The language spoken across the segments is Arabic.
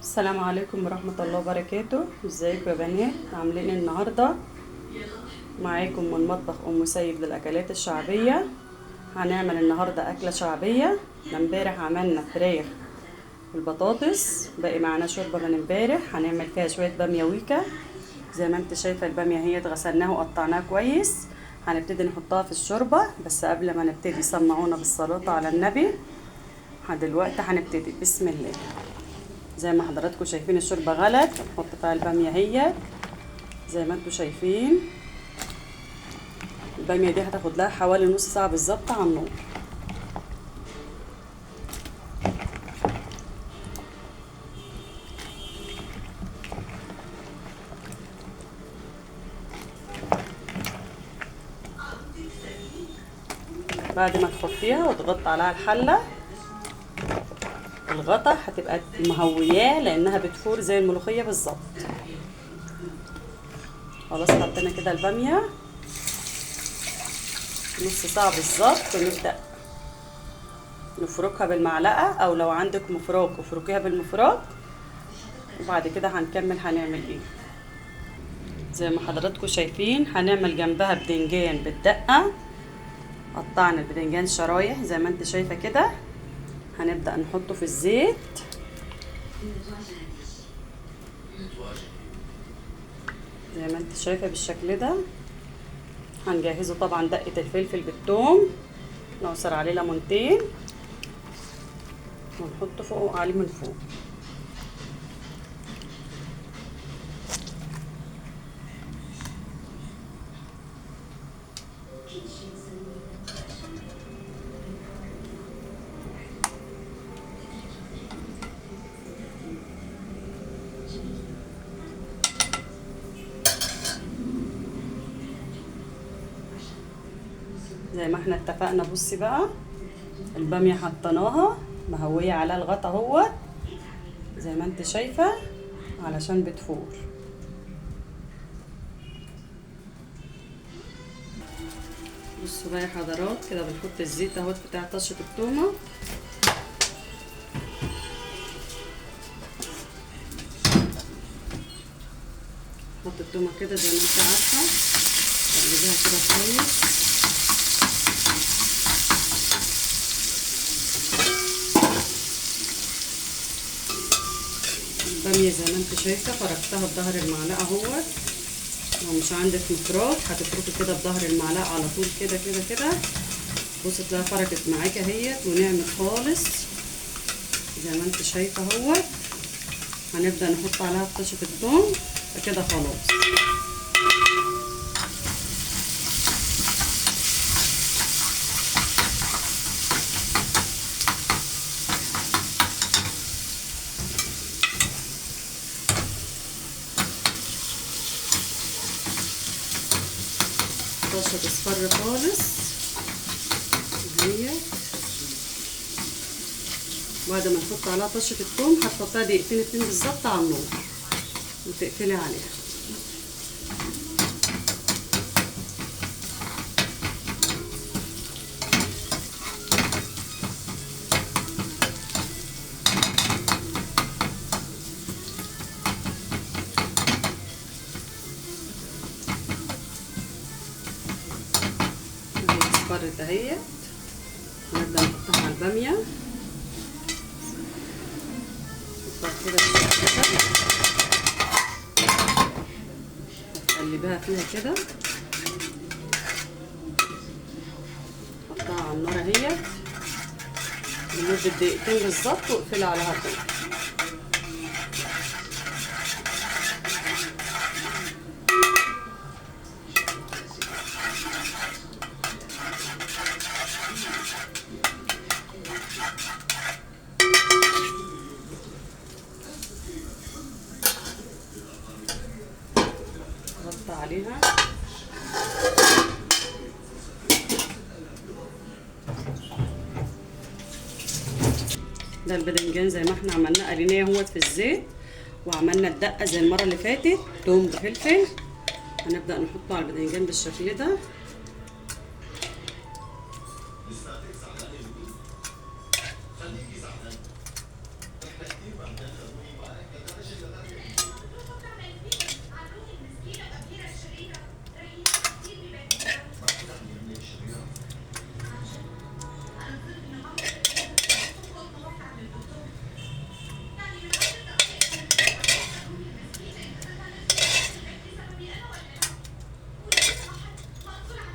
السلام عليكم ورحمة الله وبركاته. ازيكم يا بنات؟ عاملين إيه النهاردة؟ معاكم من مطبخ ام سيد للاكلات الشعبية. هنعمل النهاردة اكلة شعبية. امبارح عملنا فراخ والبطاطس، باقي معانا شوربة من امبارح هنعمل فيها شوية بامية ويكا. زي ما انت شايفة البامية هي غسلناها وقطعناها كويس. هنبتدي نحطها في الشوربة، بس قبل ما نبتدي سمعونا بالصلاة على النبي. دلوقتي هنبتدي بسم الله. زي ما حضراتكم شايفين الشوربه غلت، هنحط فيها الباميه هي زي ما انتم شايفين. الباميه دي هتاخد لها حوالي نص ساعه بالظبط على النار. بعد ما تحطيها وتغطي عليها الحله، الغطا هتبقى مهوياه لانها بتفور زي الملوخيه بالظبط. خلاص حطينا كده الباميه نص ساعه بالظبط، ونبدا نفركها بالمعلقه، او لو عندك مفراك افركيها بالمفراك. وبعد كده هنكمل هنعمل ايه. زي ما حضراتكم شايفين هنعمل جنبها بدنجان بالدقه. قطعنا البدنجان شرايح زي ما انت شايفه كده. هنبدا نحطه في الزيت زي ما انت شايفه بالشكل ده. هنجهزه طبعا دقه الفلفل بالثوم، نعصر عليه ليمونتين ونحطه فوق عليه من فوق. زي ما احنا اتفقنا، بصي بقى الباميه حطيناها مهويه على الغطا اهوت زي ما انت شايفه علشان بتفور. بصوا بقى يا حضرات، كده بنحط الزيت اهوت بتاع طشه التومه. نحط التومه كده زي ما انت عارفه، نقلبها كده كويس. الباميه زي ما انت شايفه فركتها بظهر المعلقه اهوت. لو مش عندك مفراك هتفركي كده بظهر المعلقه على طول كده كده كده. بصي تلاقيها فركت معاكي اهيت ونعمت خالص زي ما انت شايفه اهوت. هنبدا نحط عليها طشه الثوم كده خلاص. الطشه تصفر خالص اهي. بعد ما نحط عليها طشه الثوم هتحطها دقيقتين اتنين بالظبط على النار وتقفلي عليها. اصفرت اهيت. هنبدا نحطها على الباميه كده نقلبها فيها كده. حطها على النار اهيت لمده دقيقتين بالظبط واقفلي عليها تاني. غطي عليها. ده البدنجان زي ما احنا عملناه قليناه اهوت في الزيت، وعملنا الدقه زي المره اللي فاتت توم بفلفل. هنبدا نحطه على البدنجان بالشكل ده.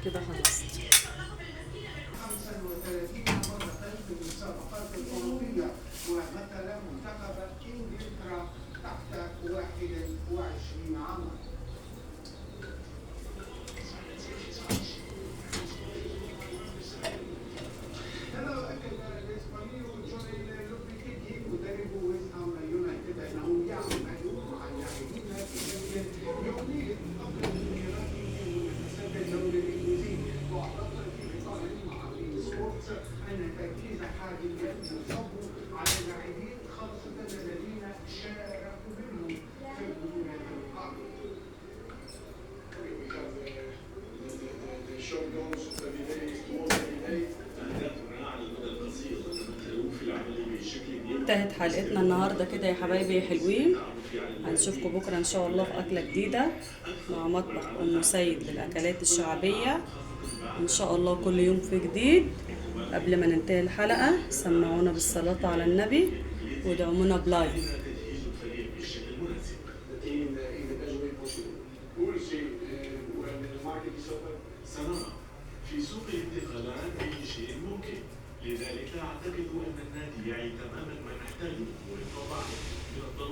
كده خلصت. 35 مرة في المسابقات الأوروبية، ومثل منتخب إنجلترا تحت 21 عاما. هذا أكد الإسباني جونيل لوبيتيجي مدرب ويست هام يونايتد أنه يعمل مع اللاعبين بشكل يومي قبل مباريات منافسات الدوري الإنجليزي. وأضاف في لقاء مع بين سبورتس أن تركيز حاليا يصب على اللاعبين خاصة الذين شاركوا منهم في البطولة القادمة. انتهت حلقتنا النهارده كده يا حبايبي يا حلوين. هنشوفكم بكره ان شاء الله في اكله جديده مع مطبخ ام سيد للاكلات الشعبيه. ان شاء الله كل يوم في جديد. قبل ما ننتهي الحلقه سمعونا بالصلاه على النبي ودعمونا بلايك. سنرى في سوق الانتقالات أي شيء ممكن، لذلك لا أعتقد أن النادي يعي تماما ما نحتاجه، وبالطبع من الضروري